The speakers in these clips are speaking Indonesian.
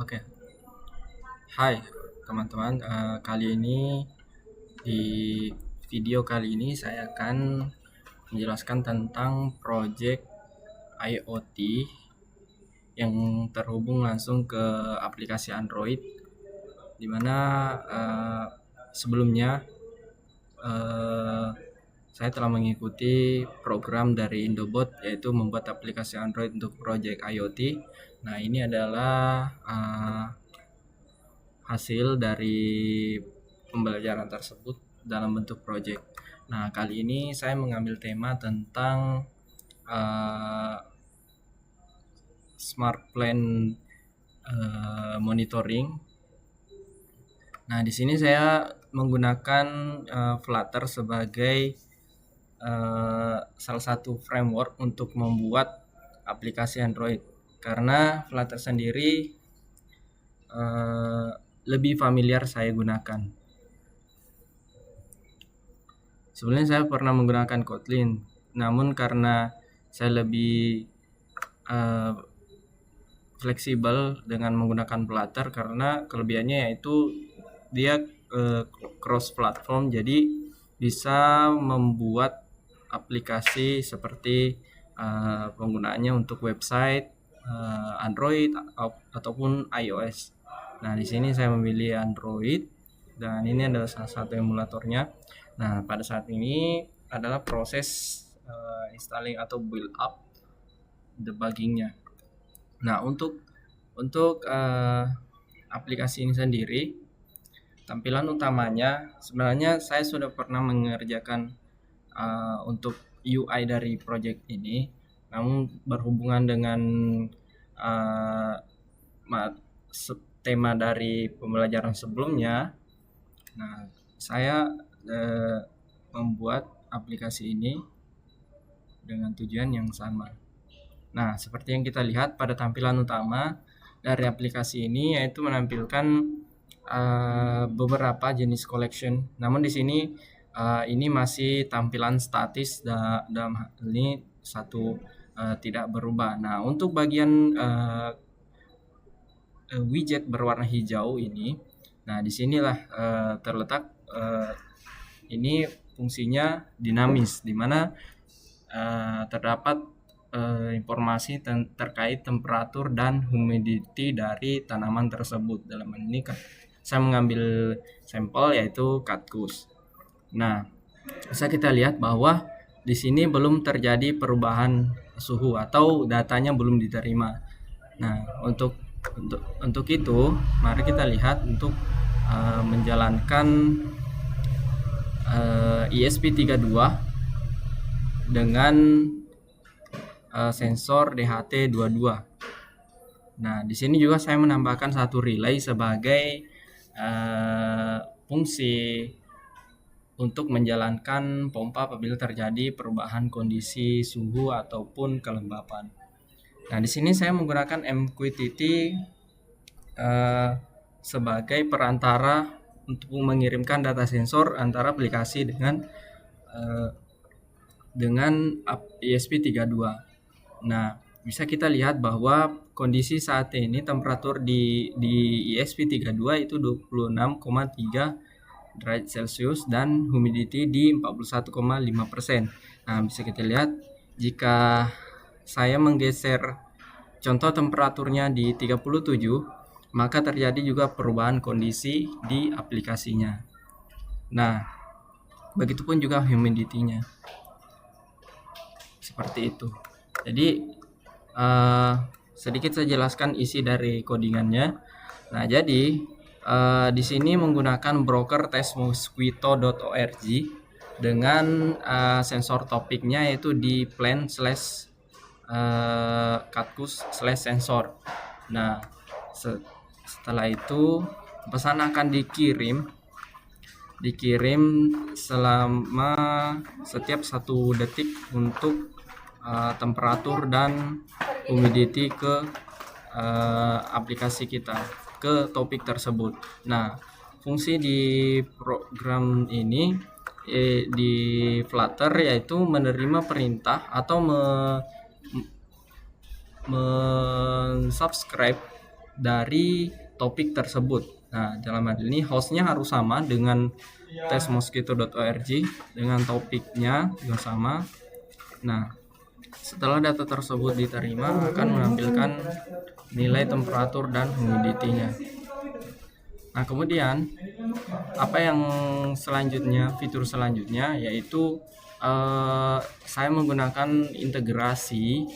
Oke, hai teman-teman. Kali ini di video kali ini saya akan menjelaskan tentang project IoT yang terhubung langsung ke aplikasi Android, dimana sebelumnya eh, saya telah mengikuti program dari Indobot, yaitu membuat aplikasi Android untuk project IoT. Nah, ini adalah hasil dari pembelajaran tersebut dalam bentuk project. Nah, kali ini saya mengambil tema tentang smart plan monitoring. Nah, di sini saya menggunakan Flutter sebagai salah satu framework untuk membuat aplikasi Android, karena Flutter sendiri lebih familiar saya gunakan. Sebenarnya saya pernah menggunakan Kotlin, namun karena saya lebih fleksibel dengan menggunakan Flutter, karena kelebihannya yaitu dia cross platform, jadi bisa membuat aplikasi seperti penggunaannya untuk website Android ataupun iOS. Nah, di sini saya memilih Android dan ini adalah salah satu emulatornya. Nah, pada saat ini adalah proses installing atau build up debuggingnya. Nah, untuk aplikasi ini sendiri, tampilan utamanya sebenarnya saya sudah pernah mengerjakan untuk UI dari project ini, namun berhubungan dengan tema dari pembelajaran sebelumnya. Nah, saya membuat aplikasi ini dengan tujuan yang sama. Nah, seperti yang kita lihat pada tampilan utama dari aplikasi ini, yaitu menampilkan beberapa jenis collection. Namun di sini ini masih tampilan statis, dalam hal ini satu tidak berubah. Nah, untuk bagian widget berwarna hijau ini, nah disinilah terletak ini fungsinya dinamis, di mana terdapat informasi terkait temperatur dan humidity dari tanaman tersebut. Dalam ini kan saya mengambil sampel yaitu Cactus. Nah, bisa kita lihat bahwa di sini belum terjadi perubahan suhu atau datanya belum diterima. Nah, untuk itu mari kita lihat untuk menjalankan ESP32 dengan sensor DHT22. Nah, di sini juga saya menambahkan satu relay sebagai fungsi untuk menjalankan pompa apabila terjadi perubahan kondisi suhu ataupun kelembapan. Nah, di sini saya menggunakan MQTT sebagai perantara untuk mengirimkan data sensor antara aplikasi dengan ESP32. Nah, bisa kita lihat bahwa kondisi saat ini temperatur di ESP32 itu 26,3 derajat Celcius dan humidity di 41,5%. Nah, bisa kita lihat jika saya menggeser contoh temperaturnya di 37, maka terjadi juga perubahan kondisi di aplikasinya. Nah, begitupun juga humidity-nya. Seperti itu. Jadi sedikit saya jelaskan isi dari codingannya. Nah, jadi di sini menggunakan broker testmosquito.org dengan sensor topiknya yaitu di plan/Cactus/sensor. Nah, setelah itu pesan akan dikirim selama setiap 1 detik untuk temperatur dan humidity ke aplikasi kita, ke topik tersebut. Nah, fungsi di program ini di Flutter yaitu menerima perintah atau subscribe dari topik tersebut. Nah, dalam hal ini hostnya harus sama dengan tesmosquito.org, dengan topiknya juga sama. Nah, setelah data tersebut diterima akan menampilkan nilai temperatur dan humidity-nya. Nah, kemudian apa yang selanjutnya, fitur selanjutnya yaitu saya menggunakan integrasi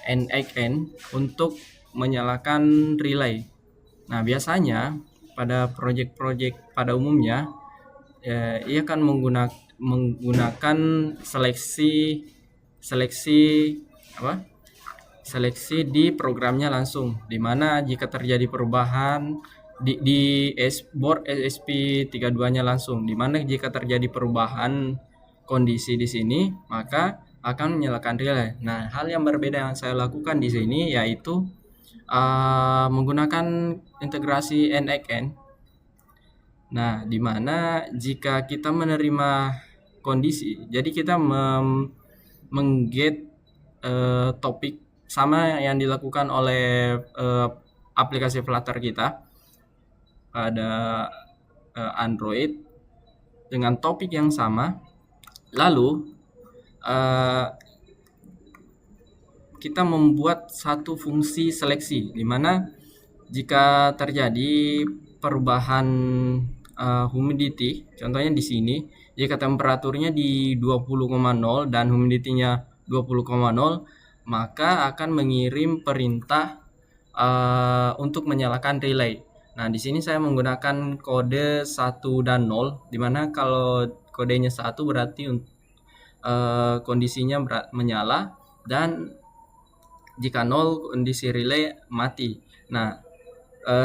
NXN untuk menyalakan relay. Nah, biasanya pada proyek-proyek pada umumnya ia akan menggunakan seleksi di programnya langsung, di mana jika terjadi perubahan di board ESP32-nya langsung, di mana jika terjadi perubahan kondisi di sini maka akan menyalakan relay. Nah, hal yang berbeda yang saya lakukan di sini yaitu menggunakan integrasi NXN. Nah, di mana jika kita menerima kondisi, jadi kita mengget topik sama yang dilakukan oleh aplikasi Flutter kita pada Android dengan topik yang sama. Lalu kita membuat satu fungsi seleksi, di mana jika terjadi perubahan humidity, contohnya di sini, jika temperaturnya di 20,0 dan humidity-nya 20,0, maka akan mengirim perintah untuk menyalakan relay. Nah, di sini saya menggunakan kode 1 dan 0, di mana kalau kodenya 1 berarti kondisinya menyala, dan jika 0 kondisi relay mati. Nah,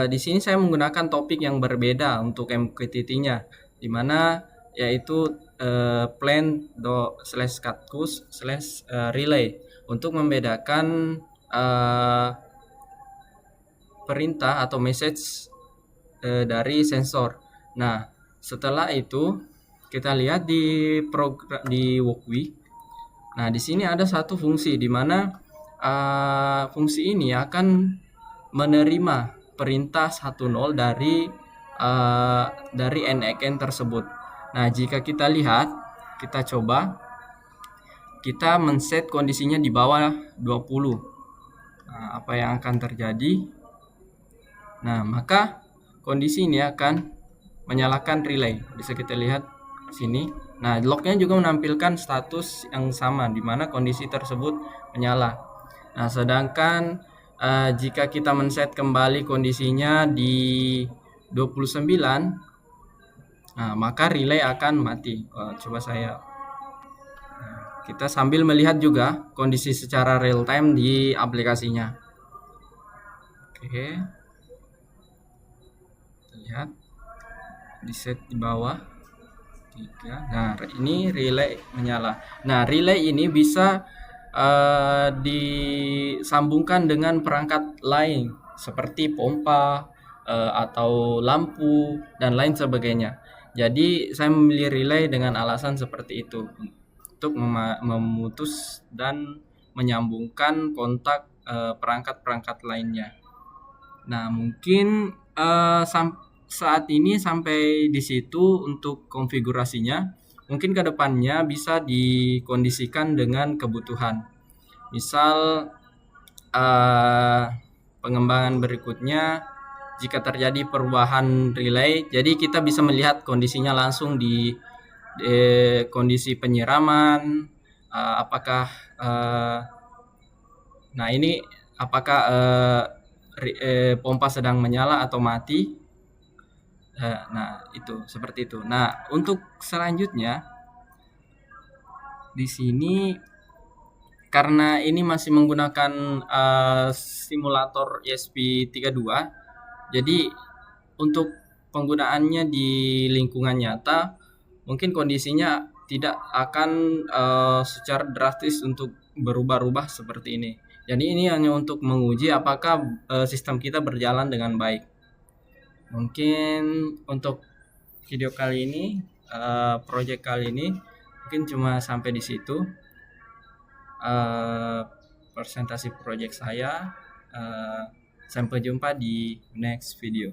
di sini saya menggunakan topik yang berbeda untuk MQTT-nya, di mana yaitu plan./catcus/relay untuk membedakan perintah atau message dari sensor. Nah, setelah itu kita lihat di Wokwi. Nah, di sini ada satu fungsi di mana fungsi ini akan menerima perintah 10 dari NXN tersebut. Nah, jika kita lihat, kita coba kita men-set kondisinya di bawah 20. Nah, apa yang akan terjadi? Nah, maka kondisi ini akan menyalakan relay. Bisa kita lihat sini. Nah, lognya juga menampilkan status yang sama, di mana kondisi tersebut menyala. Nah, sedangkan jika kita men-set kembali kondisinya di 29, nah, maka relay akan mati. Coba kita sambil melihat juga kondisi secara real time di aplikasinya. Oke. Lihat di set di bawah 3. Nah, ini relay menyala. Nah, relay ini bisa disambungkan dengan perangkat lain seperti pompa atau lampu dan lain sebagainya. Jadi saya memilih relay dengan alasan seperti itu, untuk memutus dan menyambungkan kontak perangkat-perangkat lainnya. Nah, mungkin saat ini sampai di situ untuk konfigurasinya. Mungkin kedepannya bisa dikondisikan dengan kebutuhan. Misal pengembangan berikutnya, jika terjadi perubahan relay, jadi kita bisa melihat kondisinya langsung di kondisi penyiraman, apakah pompa sedang menyala atau mati. Nah, itu seperti itu. Nah, untuk selanjutnya di sini, karena ini masih menggunakan simulator ESP32, jadi untuk penggunaannya di lingkungan nyata mungkin kondisinya tidak akan secara drastis untuk berubah-ubah seperti ini. Jadi ini hanya untuk menguji apakah sistem kita berjalan dengan baik. Mungkin untuk video kali ini, project kali ini mungkin cuma sampai di situ. Presentasi project saya. Sampai jumpa di next video.